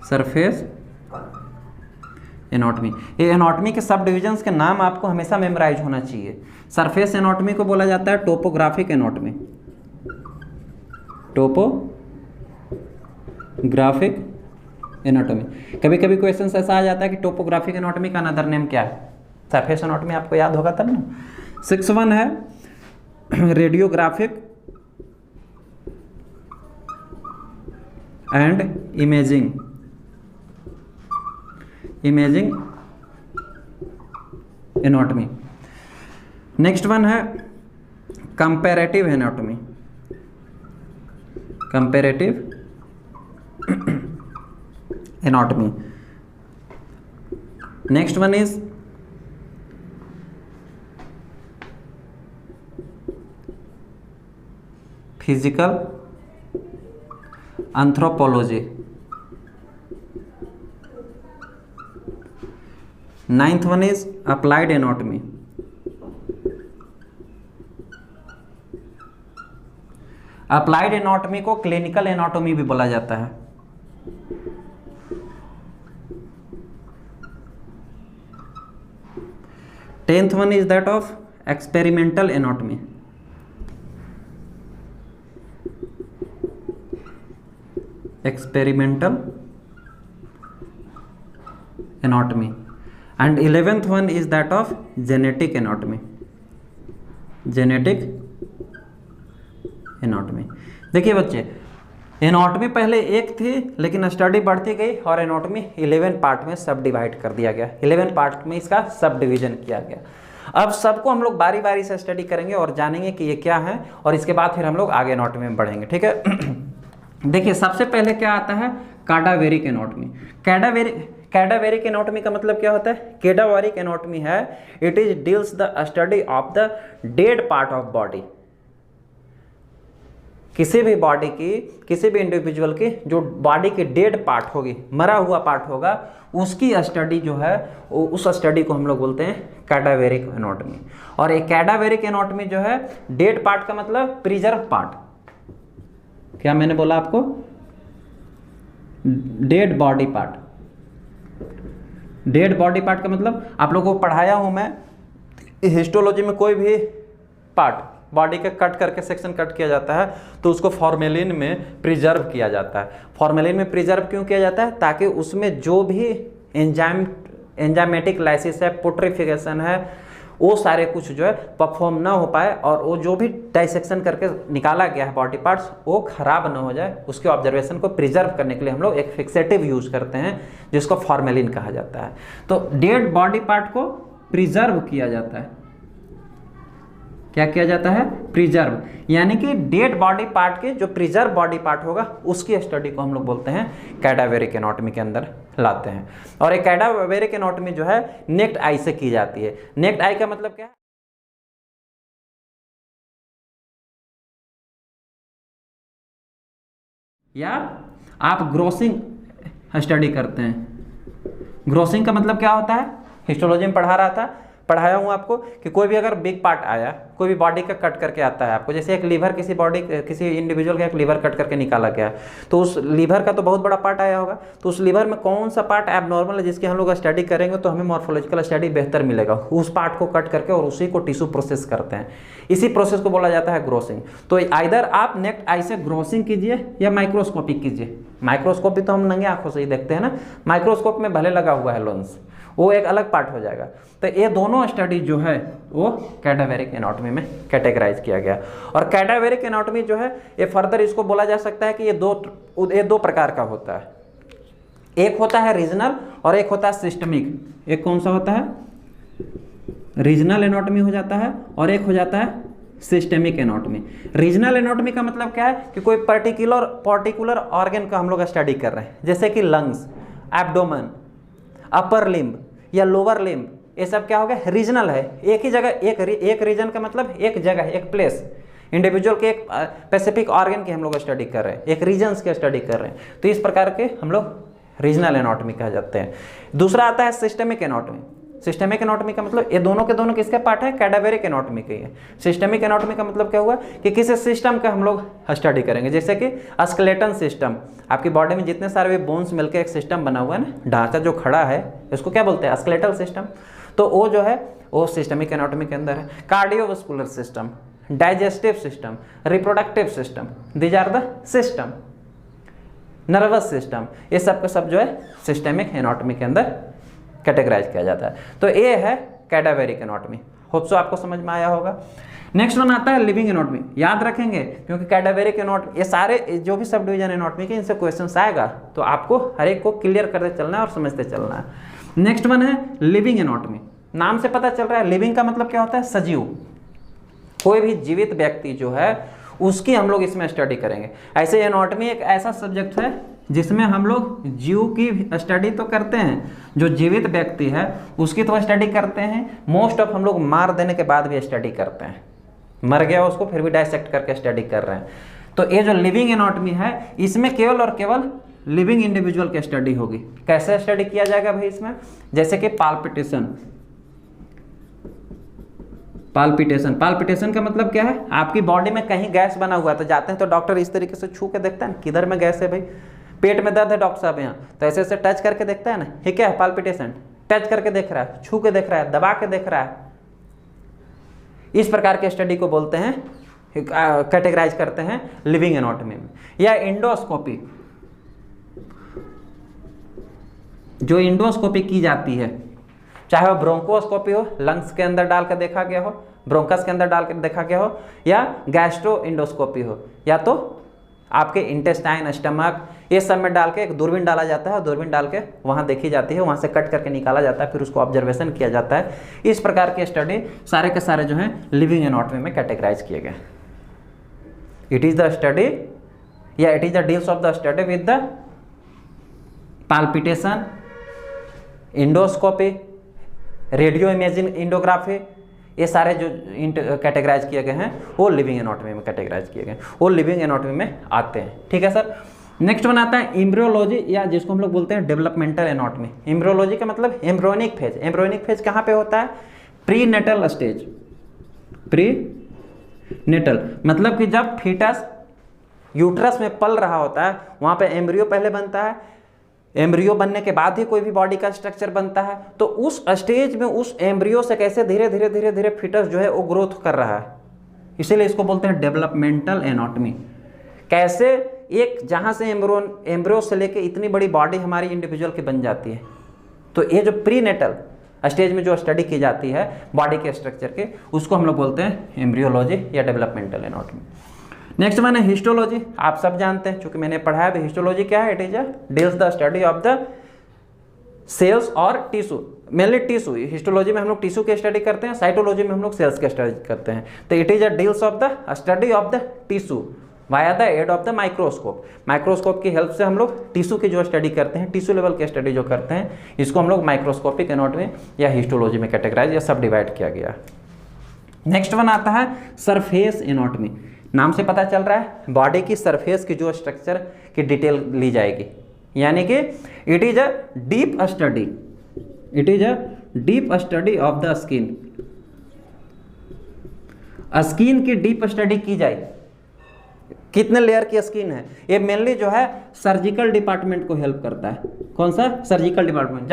सरफेस एनाटॉमी। ये एनाटॉमी के सब डिविजन्स के नाम आपको हमेशा मेमोराइज होना चाहिए। सरफेस एनाटॉमी को बोला जाता है टोपोग्राफिक एनाटॉमी, टोपोग्राफिक एनाटॉमी। कभी कभी क्वेश्चन ऐसा आ जाता है कि टोपोग्राफिक एनाटॉमी का अनदर नेम क्या है? सरफेस एनाटॉमी आपको याद होगा तब ना। 6 है radiographic and imaging, imaging anatomy. Next one है comparative anatomy, comparative anatomy. Next one is physical anthropology. 9th one is applied anatomy. Applied anatomy को क्लिनिकल एनाटॉमी भी बोला जाता है। Tenth one is that of experimental anatomy. Experimental anatomy and 11th one is that of genetic anatomy, genetic anatomy. देखिए बच्चे, एनाटॉमी पहले एक थी लेकिन स्टडी बढ़ती गई और एनाटॉमी 11 पार्ट में सब डिवाइड कर दिया गया, 11 पार्ट में इसका सब डिवीजन किया गया। अब सबको हम लोग बारी बारी से स्टडी करेंगे और जानेंगे कि ये क्या है, और इसके बाद फिर हम लोग आगे एनाटॉमी में बढ़ेंगे, ठीक है। देखिए सबसे पहले क्या आता है? कैडावेरिक एनाटॉमी। कैडावेरिक एनाटॉमी का मतलब क्या होता है? कैडावेरिक एनाटॉमी है it is deals the study of the dead part of body. किसी भी बॉडी की, किसी भी इंडिविजुअल की जो बॉडी की डेड पार्ट होगी, मरा हुआ पार्ट होगा, उसकी स्टडी जो है उस स्टडी को हम लोग बोलते हैं कैडावेरिक एनाटॉमी। और एक कैडावेरिक एनाटॉमी जो है, डेड पार्ट का मतलब प्रिजर्व पार्ट। क्या मैंने बोला आपको? Dead body part. Dead body part का मतलब आप लोगों को पढ़ाया हूं मैं, हिस्टोलॉजी में कोई भी पार्ट बॉडी के कट करके सेक्शन कट किया जाता है तो उसको फॉर्मेलिन में प्रिजर्व किया जाता है। फॉर्मेलिन में प्रिजर्व क्यों किया जाता है? ताकि उसमें जो भी एंजाइमेटिक लाइसिस है, पुट्रिफिकेशन है, वो सारे कुछ जो है परफॉर्म ना हो पाए, और वो जो भी डाइसेक्शन करके निकाला गया है बॉडी पार्ट्स वो खराब ना हो जाए, उसके ऑब्जर्वेशन को प्रिजर्व करने के लिए हम लोग एक फिक्सेटिव यूज करते हैं जिसको फॉर्मेलिन कहा जाता है। तो डेड बॉडी पार्ट को प्रिजर्व किया जाता है। क्या किया जाता है? प्रिजर्व, यानी कि डेड बॉडी पार्ट के जो प्रिजर्व बॉडी पार्ट होगा उसकी स्टडी को हम लोग बोलते हैं कैडावेरिक एनाटॉमी के अंदर लाते हैं। और एक कैडावेरिक एनाटॉमी जो है नेक्ड आई से की जाती है। नेक्ड आई का मतलब क्या है? या आप ग्रोसिंग स्टडी करते हैं। ग्रोसिंग का मतलब क्या होता है, हिस्टोलॉजी में पढ़ाया हूँ आपको कि कोई भी अगर बिग पार्ट आया, कोई भी बॉडी का कट करके आता है आपको, जैसे एक लीवर किसी इंडिविजुअल का एक लीवर कट करके निकाला गया, तो उस लीवर का तो बहुत बड़ा पार्ट आया होगा, तो उस लीवर में कौन सा पार्ट एबनॉर्मल है जिसकी हम लोग स्टडी करेंगे तो हमें मॉर्फोलॉजिकल स्टडी बेहतर मिलेगा, उस पार्ट को कट करके और उसी को टिश्यू प्रोसेस करते हैं, इसी प्रोसेस को बोला जाता है ग्रोसिंग। तो आइदर आप नेक्स्ट आई से ग्रोसिंग कीजिए या माइक्रोस्कोपी कीजिए। माइक्रोस्कोपी तो हम नंगे आंखों से ही देखते हैं ना, माइक्रोस्कोप में भले लगा हुआ है लेंस, वो एक अलग पार्ट हो जाएगा। तो ये दोनों स्टडी जो है वो कैडावेरिक एनाटॉमी में कैटेगराइज किया गया। और कैडावेरिक एनाटॉमी जो है ये फर्दर इसको बोला जा सकता है कि ये दो प्रकार का होता है, एक होता है रीजनल और एक होता है सिस्टमिक। एक कौन सा होता है, रीजनल एनाटॉमी हो जाता है, और एक हो जाता है सिस्टेमिक एनाटॉमी। रीजनल एनाटॉमी का मतलब क्या है कि कोई पर्टिकुलर ऑर्गन का हम लोग स्टडी कर रहे हैं, जैसे कि लंग्स, एब्डोमेन, अपर लिम्ब या लोअर लिम्ब, ये सब क्या हो गया, रीजनल है। एक ही जगह, एक रीजन का मतलब एक जगह, एक प्लेस, इंडिविजुअल के एक स्पेसिफिक ऑर्गन की हम लोग स्टडी कर रहे हैं, एक रीजन्स की स्टडी कर रहे हैं, तो इस प्रकार के हम लोग रीजनल एनाटॉमी कहा जाते हैं। दूसरा आता है सिस्टेमिक एनाटॉमी। सिस्टेमिक एनाटॉमी का मतलब ये दोनों के दोनों किसके पार्ट है, कैडावेरिक एनाटॉमी के है। सिस्टेमिक एनाटॉमी का मतलब क्या हुआ कि किसी सिस्टम का हम लोग स्टडी करेंगे, जैसे कि स्केलेटन सिस्टम, आपकी बॉडी में जितने सारे भी बोन्स मिलकर एक सिस्टम बना हुआ है ना, ढांचा जो खड़ा है, इसको क्या बोलते हैं, स्केलेटल सिस्टम। तो वो जो है वो सिस्टेमिक एनाटॉमी के अंदर है। Cardiovascular system, digestive system, reproductive system, these are the system. Nervous system, ये सब का सब जो है सिस्टेमिक एनाटॉमी के अंदर कैटेगराइज किया जाता है। तो ये है कैडावेरिक एनाटॉमी। होप सो आपको समझ में आया होगा। नेक्स्ट वन आता है लिविंग एनाटॉमी। याद रखेंगे क्योंकि कैडावेरिक एनाटॉमी, ये सारे जो भी सब डिवीजन एनाटॉमी के इनसे क्वेश्चंस आएगा, तो आपको हर एक को क्लियर करते चलना है और समझते चलना है। नेक्स्ट वन है लिविंग एनाटॉमी। नाम से पता चल रहा है, लिविंग का मतलब क्या होता है, सजीव। कोई भी जीवित व्यक्ति जो है उसकी हम लोग इसमें स्टडी करेंगे। ऐसे एनाटॉमी एक ऐसा सब्जेक्ट है जिसमें हम लोग जीव की स्टडी तो करते हैं, जो जीवित व्यक्ति है उसकी तो स्टडी करते हैं, मोस्ट ऑफ हम लोग मार देने के बाद भी स्टडी करते हैं, मर गया उसको फिर भी डायसेक्ट करके स्टडी कर रहे हैं। तो ये जो लिविंग एनाटॉमी है इसमें केवल और केवल लिविंग इंडिविजुअल की स्टडी होगी। कैसे स्टडी किया जाएगा भाई इसमें, जैसे कि पाल्पिटेशन। पाल्पिटेशन का मतलब क्या है, आपकी बॉडी में कहीं गैस बना हुआ है तो जाते हैं तो डॉक्टर इस तरीके से छू के देखता है किधर में गैस है, भाई पेट में दर्द है डॉक्टर साहब यहाँ, तो ऐसे ऐसे टच करके देखता है ना, ये क्या है पाल्पिटेशन, टच करके देख रहा है, छू के देख रहा है, दबा के देख रहा है। इस प्रकार के स्टडी को बोलते हैं, कैटेगराइज करते हैं लिविंग एनाटॉमी में। या इंडोस्कोपी, जो इंडोस्कोपी की जाती है, चाहे वो ब्रोंकोस्कोपी हो, लंग्स के अंदर डाल कर देखा गया हो, ब्रोंकस के अंदर डाल कर देखा गया हो, या गैस्ट्रो इंडोस्कोपी हो, या तो आपके इंटेस्टाइन, स्टमक, ये सब में डाल के एक दूरबीन डाला जाता है, दूरबीन डाल के वहाँ देखी जाती है, वहाँ से कट करके निकाला जाता है, फिर उसको ऑब्जर्वेशन किया जाता है। इस प्रकार के स्टडी सारे के सारे जो हैं लिविंग एनाटॉमी में कैटेगराइज किए गए। इट इज़ द स्टडी या it is the deals of the study with the palpitation, endoscopy, radio imaging endography, ये सारे जो कैटेगराइज किए गए हैं वो लिविंग एनाटॉमी में कैटेगराइज किए गए, वो लिविंग एनाटॉमी में आते हैं। ठीक है सर। नेक्स्ट वन आता है एम्ब्रियोलॉजी, या जिसको हम लोग बोलते हैं डेवलपमेंटल एनाटॉमी। एम्ब्रियोलॉजी का मतलब एम्ब्रियोनिक फेज। एम्ब्रियोनिक फेज कहाँ पे होता है, prenatal stage. Prenatal मतलब कि जब फीटस यूट्रस में पल रहा होता है, वहाँ पे एम्ब्रियो पहले बनता है, एम्ब्रियो बनने के बाद ही कोई भी बॉडी का स्ट्रक्चर बनता है। तो उस स्टेज में उस एम्ब्रियो से कैसे धीरे धीरे धीरे धीरे फीटस जो है वो ग्रोथ कर रहा है, इसीलिए इसको बोलते हैं डेवलपमेंटल एनाटॉमी। कैसे एक जहाँ से एम्ब्रियो से लेके इतनी बड़ी बॉडी हमारी इंडिविजुअल की बन जाती है। तो ये जो प्री नेटल स्टेज में जो स्टडी की जाती है बॉडी के स्ट्रक्चर के, उसको हम लोग बोलते हैं एम्ब्रियोलॉजी या डेवलपमेंटल एनाटॉमी। नेक्स्ट वन है हिस्टोलॉजी। आप सब जानते हैं, चूंकि मैंने पढ़ाया भी, हिस्टोलॉजी क्या है, it is deals the study of the cells और टिश्यू, मेनली टिश्यू। हिस्टोलॉजी में हम लोग टिश्यू की स्टडी करते हैं, साइटोलॉजी में हम लोग सेल्स की स्टडी करते हैं। तो it is deals of the study of the tissue via the aid of the microscope. Microscope की हेल्प से हम लोग टिश्यू की जो स्टडी करते हैं, टिश्यू लेवल की स्टडी जो करते हैं, इसको हम लोग माइक्रोस्कोपिक एनाटॉमी या हिस्टोलॉजी में कैटेगराइज या सब डिवाइड किया गया। नेक्स्ट वन आता है सरफेस एनाटॉमी। नाम से पता चल रहा है बॉडी की सरफेस की जो स्ट्रक्चर की डिटेल ली जाएगी, यानी कि it is a deep study, it is a deep study of the skin. Skin की डीप स्टडी की जाए, कितने लेयर की स्किन है, ये मेनली जो है सर्जिकल डिपार्टमेंट को हेल्प करता है। कौन सा? Surgical department.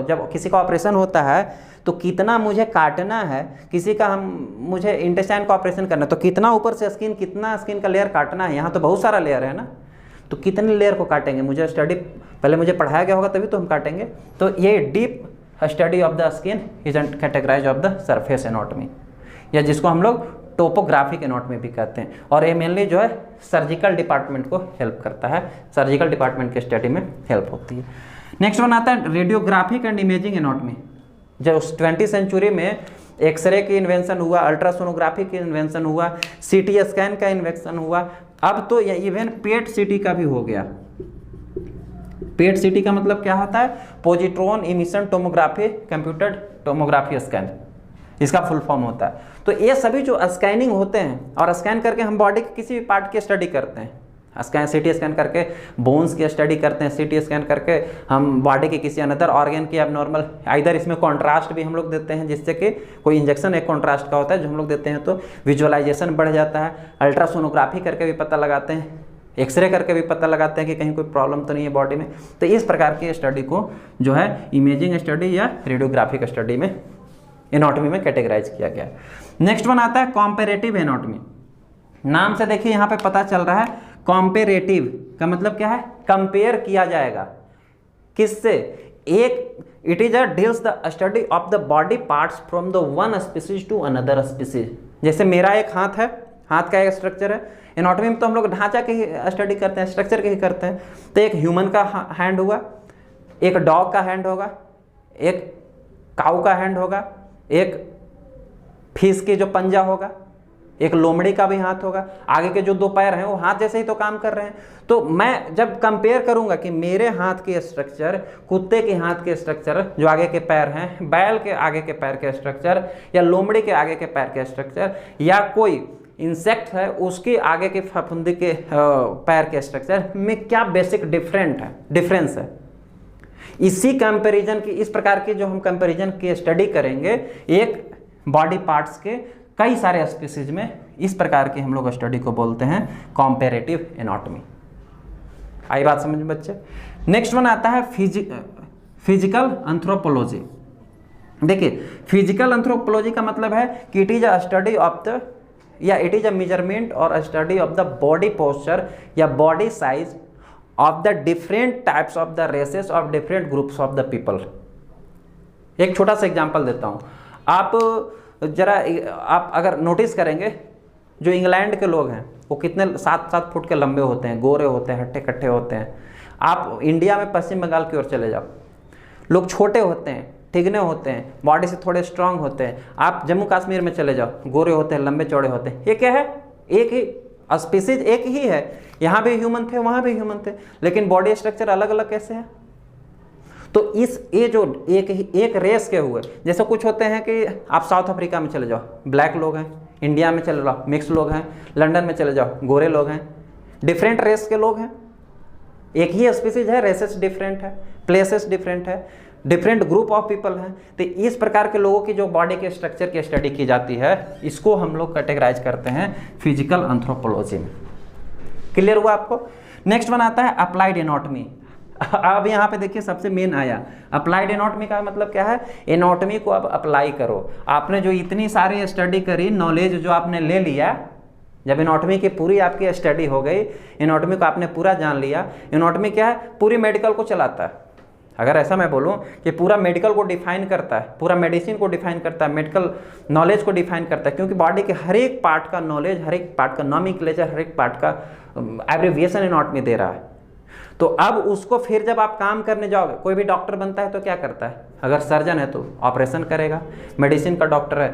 जब किसी का ऑपरेशन होता है तो कितना मुझे काटना है, किसी का मुझे इंटेस्टाइन का ऑपरेशन करना है तो कितना ऊपर से स्किन, कितना स्किन का लेयर काटना है। यहाँ तो बहुत सारा लेयर है ना, तो कितने लेयर को काटेंगे, मुझे स्टडी पहले मुझे पढ़ाया गया होगा तभी तो हम काटेंगे। तो ये deep study of the skin is categorise of the surface anatomy, या जिसको हम लोग टोपोग्राफिक एनाटॉमी भी कहते हैं। और ये मेनली जो है सर्जिकल डिपार्टमेंट को हेल्प करता है, सर्जिकल डिपार्टमेंट के स्टडी में हेल्प होती है। नेक्स्ट वन आता है रेडियोग्राफिक एंड इमेजिंग एनाटॉमी। जब 20वीं सेंचुरी में एक्सरे की इन्वेंशन हुआ, अल्ट्रासोनोग्राफी की इन्वेंशन हुआ, सीटी स्कैन का इन्वेंशन हुआ, अब तो इवन पेट सीटी का भी हो गया। पेट सीटी का मतलब क्या होता है? Positron emission tomography computer tomography scan, इसका फुल फॉर्म होता है। तो ये सभी जो स्कैनिंग होते हैं, और स्कैन करके हम बॉडी के किसी भी पार्ट की स्टडी करते हैं। स्कैन सीटी स्कैन करके बोन्स की स्टडी करते हैं, सीटी स्कैन करके हम बॉडी के किसी अनदर ऑर्गन की एबनॉर्मल, इधर इसमें कॉन्ट्रास्ट भी हम लोग देते हैं, जिससे कि कोई इंजेक्शन एक कॉन्ट्रास्ट का होता है जो हम लोग देते हैं तो विजुअलाइजेशन बढ़ जाता है। अल्ट्रासोनोग्राफी करके भी पता लगाते हैं, एक्सरे करके भी पता लगाते हैं कि कहीं कोई प्रॉब्लम तो नहीं है बॉडी में। तो इस प्रकार की स्टडी को जो है इमेजिंग स्टडी या रेडियोग्राफिक स्टडी में एनाटॉमी में कैटेगराइज किया गया। नेक्स्ट वन आता है कॉम्पेरेटिव एनाटॉमी। नाम से देखिए यहाँ पे पता चल रहा है कॉम्पेरेटिव का मतलब क्या है? कंपेयर किया जाएगा। किससे? एक, it is a deals the study of the body parts from the one species to another species. जैसे मेरा एक हाथ है, हाथ का एक स्ट्रक्चर है, एनाटॉमी में तो हम लोग ढांचा के ही स्टडी करते हैं, स्ट्रक्चर के ही करते हैं। तो एक ह्यूमन का हैंड होगा, एक डॉग का हैंड होगा, एक काऊ का हैंड होगा, एक फिश के जो पंजा होगा, एक लोमड़ी का भी हाथ होगा, आगे के जो दो पैर हैं वो हाथ जैसे ही तो काम कर रहे हैं। तो मैं जब कंपेयर करूंगा कि मेरे हाथ के स्ट्रक्चर, कुत्ते के हाथ के स्ट्रक्चर जो आगे के पैर हैं, बैल के आगे के पैर के स्ट्रक्चर, या लोमड़ी के आगे के पैर के स्ट्रक्चर, या कोई इंसेक्ट है उसके आगे के फफूंदी के पैर के स्ट्रक्चर में क्या बेसिक डिफरेंस है। इसी कंपैरिजन की, इस प्रकार की जो हम कंपैरिजन की स्टडी करेंगे एक बॉडी पार्ट्स के कई सारे स्पीसीज में, इस प्रकार की हम लोग स्टडी को बोलते हैं कॉम्पेरेटिव एनाटॉमी। आई बात समझ में बच्चे? नेक्स्ट वन आता है फिजिकल एंथ्रोपोलॉजी। देखिए फिजिकल एंथ्रोपोलॉजी का मतलब है कि it is a study of the, या इट इज अ मेजरमेंट और study of the body posture या body size of the different types of the races of different groups of the people. एक छोटा सा एग्जांपल देता हूं, आप अगर नोटिस करेंगे जो इंग्लैंड के लोग हैं वो कितने 7-7 फुट के लंबे होते हैं, गोरे होते हैं, हट्टे कट्टे होते हैं। आप इंडिया में पश्चिम बंगाल की ओर चले जाओ, लोग छोटे होते हैं, ठिगने होते हैं, बॉडी से थोड़े स्ट्रांग होते हैं। आप जम्मू कश्मीर में चले जाओ, गोरे होते हैं, लंबे चौड़े होते हैं। ये क्या है? एक ही स्पीसीज एक ही है, यहाँ भी ह्यूमन थे, वहाँ भी ह्यूमन थे, लेकिन बॉडी स्ट्रक्चर अलग अलग कैसे है? तो ये जो एक रेस के हुए, जैसे कुछ होते हैं कि आप साउथ अफ्रीका में चले जाओ, ब्लैक लोग हैं, इंडिया में चले जाओ मिक्स लोग हैं, लंदन में चले जाओ गोरे लोग हैं, डिफरेंट रेस के लोग हैं। एक ही स्पीसीज है, रेसेस डिफरेंट है, प्लेसेस डिफरेंट है, डिफरेंट ग्रुप ऑफ पीपल हैं। तो इस प्रकार के लोगों की जो बॉडी के स्ट्रक्चर की स्टडी की जाती है, इसको हम लोग कैटेगराइज करते हैं फिजिकल एंथ्रोपोलॉजी में। क्लियर हुआ आपको? नेक्स्ट वन आता है अप्लाइड एनाटॉमी। अब यहाँ पे देखिए सबसे मेन आया अप्लाइड एनाटॉमी का मतलब क्या है? एनाटॉमी को अब अप्लाई करो। आपने जो इतनी सारी स्टडी करी, नॉलेज जो आपने ले लिया, जब एनाटॉमी की पूरी आपकी स्टडी हो गई, एनाटॉमी को आपने पूरा जान लिया। एनाटॉमी क्या है? पूरी मेडिकल को चलाता है। अगर ऐसा मैं बोलूं कि पूरा मेडिकल को डिफाइन करता है, पूरा मेडिसिन को डिफाइन करता है, मेडिकल नॉलेज को डिफाइन करता है, क्योंकि बॉडी के हर एक पार्ट का नॉलेज, हर एक पार्ट का नॉमेनक्लेचर, हर एक पार्ट का एब्रिविएशन एनाटॉमी दे रहा है। तो अब उसको फिर जब आप काम करने जाओगे, कोई भी डॉक्टर बनता है तो क्या करता है? अगर सर्जन है तो ऑपरेशन करेगा, मेडिसिन का डॉक्टर है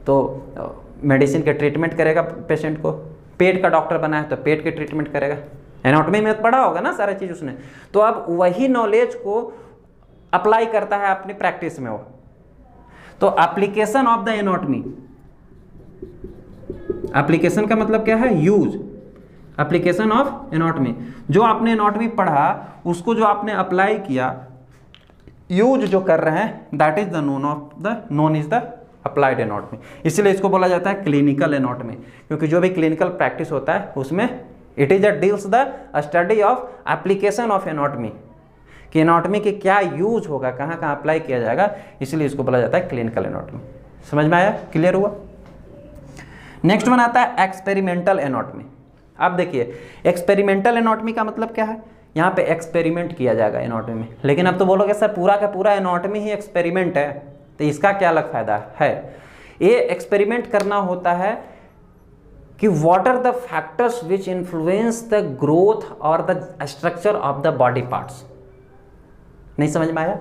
तो मेडिसिन के ट्रीटमेंट करेगा पेशेंट को, पेट का डॉक्टर बना है तो पेट के ट्रीटमेंट करेगा। एनाटॉमी में पढ़ा होगा ना सारा चीज़ उसने। तो अब वही नॉलेज को अप्लाई करता है अपनी प्रैक्टिस में वो। तो application of the anatomy, application का मतलब क्या है? Use, application of anatomy. जो आपने एनाटॉमी पढ़ा उसको जो आपने अप्लाई किया, यूज जो कर रहे हैं, that is the known is the applied anatomy. इसलिए इसको बोला जाता है क्लिनिकल एनाटॉमी, क्योंकि जो भी क्लिनिकल प्रैक्टिस होता है उसमें it is a deals the study of application of anatomy, कि एनाटॉमी के क्या यूज होगा, कहाँ कहाँ अप्लाई किया जाएगा, इसलिए इसको बोला जाता है क्लिनिकल एनाटॉमी। समझ में आया? क्लियर हुआ? नेक्स्ट वन आता है एक्सपेरिमेंटल एनाटॉमी। अब देखिए एक्सपेरिमेंटल एनाटॉमी का मतलब क्या है? यहाँ पे एक्सपेरिमेंट किया जाएगा एनाटॉमी में। लेकिन अब तो बोलोगे सर पूरा का पूरा एनाटॉमी ही एक्सपेरिमेंट है, तो इसका क्या अलग फायदा है? ये एक्सपेरिमेंट करना होता है कि what are the factors which influence the growth और the structure of the body parts. नहीं समझ में आया?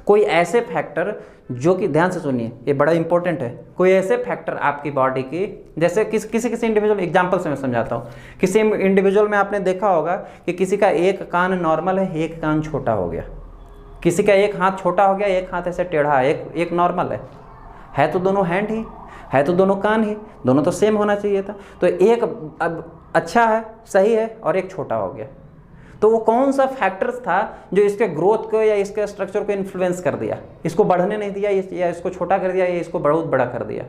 कोई ऐसे फैक्टर जो कि, ध्यान से सुनिए ये बड़ा इंपॉर्टेंट है, कोई ऐसे फैक्टर आपकी बॉडी की, जैसे किसी इंडिविजुअल एग्जांपल से मैं समझाता हूँ। किसी इंडिविजुअल में आपने देखा होगा कि किसी का एक कान नॉर्मल है, एक कान छोटा हो गया, किसी का एक हाथ छोटा हो गया, एक हाथ ऐसे टेढ़ा है, एक नॉर्मल है तो दोनों हैंड ही है, तो दोनों कान ही, दोनों तो सेम होना चाहिए था। तो एक अब अच्छा है, सही है, और एक छोटा हो गया, तो वो कौन सा फैक्टर्स था जो इसके ग्रोथ को या इसके स्ट्रक्चर को इन्फ्लुएंस कर दिया? इसको बढ़ने नहीं दिया, या इसको छोटा कर दिया, या इसको बहुत बड़ा कर दिया?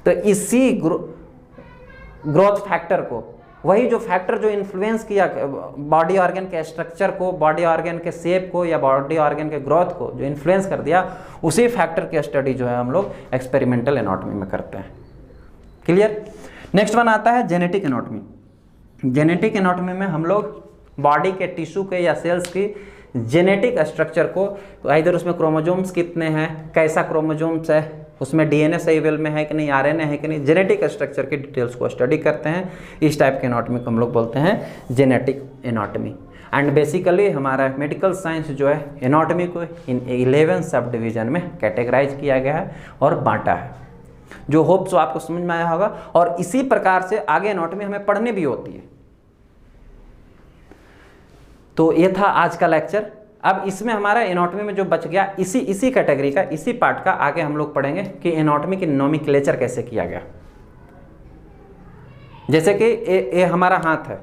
तो इसी ग्रोथ फैक्टर को, वही जो फैक्टर जो इन्फ्लुएंस किया बॉडी ऑर्गन के स्ट्रक्चर को, बॉडी ऑर्गन के शेप को, या बॉडी ऑर्गन के ग्रोथ को जो इन्फ्लुएंस कर दिया, उसी फैक्टर की स्टडी जो है हम लोग एक्सपेरिमेंटल एनाटॉमी में करते हैं। क्लियर? नेक्स्ट वन आता है जेनेटिक एनाटॉमी। जेनेटिक एनाटॉमी में हम लोग बॉडी के टिश्यू के या सेल्स की जेनेटिक स्ट्रक्चर को, इधर उसमें क्रोमोजोम्स कितने हैं, कैसा क्रोमोजोम्स है, उसमें डीएनए सही वेल में है कि नहीं, आरएनए है कि नहीं, जेनेटिक स्ट्रक्चर की डिटेल्स को स्टडी करते हैं। इस टाइप के एनाटॉमी को हम लोग बोलते हैं जेनेटिक एनाटॉमी। एंड बेसिकली हमारा मेडिकल साइंस जो है एनाटॉमी को इन 11 सब डिवीजन में कैटेगराइज किया गया है और बांटा है, जो होप सो आपको समझ में आया होगा। और इसी प्रकार से आगे एनाटॉमी हमें पढ़ने भी होती है। तो ये था आज का लेक्चर। अब इसमें हमारा एनाटॉमी में जो बच गया, इसी कैटेगरी का, इसी पार्ट का आगे हम लोग पढ़ेंगे कि एनाटॉमी की नोमेनक्लेचर कैसे किया गया। जैसे कि ये हमारा हाथ है,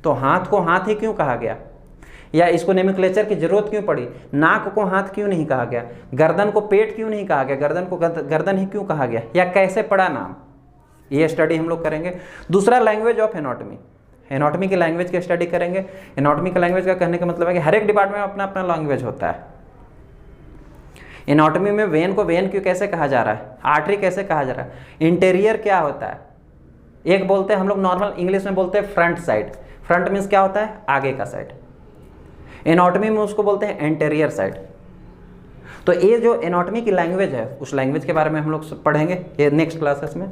तो हाथ को हाथ ही क्यों कहा गया, या इसको नोमेनक्लेचर की जरूरत क्यों पड़ी? नाक को हाथ क्यों नहीं कहा गया? गर्दन को पेट क्यों नहीं कहा गया? गर्दन को गर्दन ही क्यों कहा गया? या कैसे पड़ा नाम? ये स्टडी हम लोग करेंगे। दूसरा, लैंग्वेज ऑफ एनाटॉमी। एनाटॉमी की लैंग्वेज की स्टडी करेंगे। एनाटॉमी का लैंग्वेज का कहने का मतलब है कि हर एक डिपार्टमेंट में अपना अपना लैंग्वेज होता है। एनाटॉमी में वेन को वेन क्यों कैसे कहा जा रहा है, आर्टरी कैसे कहा जा रहा है, इंटीरियर क्या होता है। एक बोलते हैं हम लोग नॉर्मल इंग्लिश में बोलते हैं फ्रंट साइड। फ्रंट मीन्स क्या होता है? आगे का साइड। एनाटॉमी में उसको बोलते हैं एंटीरियर साइड। तो ये जो एनाटॉमी की लैंग्वेज है, उस लैंग्वेज के बारे में हम लोग पढ़ेंगे ये नेक्स्ट क्लासेस में।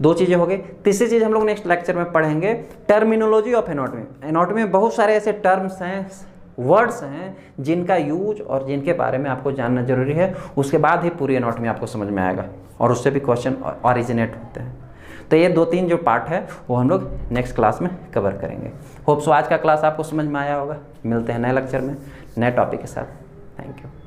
दो चीज़ें हो गई। तीसरी चीज़ हम लोग नेक्स्ट लेक्चर में पढ़ेंगे टर्मिनोलॉजी ऑफ एनाटॉमी। एनाटॉमी में बहुत सारे ऐसे टर्म्स हैं, वर्ड्स हैं जिनका यूज और जिनके बारे में आपको जानना जरूरी है। उसके बाद ही पूरी एनाटॉमी आपको समझ में आएगा और उससे भी क्वेश्चन ऑरिजिनेट होते हैं। तो ये 2-3 जो पार्ट है वो हम लोग नेक्स्ट क्लास में कवर करेंगे। होप सो आज का क्लास आपको समझ में आया होगा। मिलते हैं नए लेक्चर में नए टॉपिक के साथ। Thank you.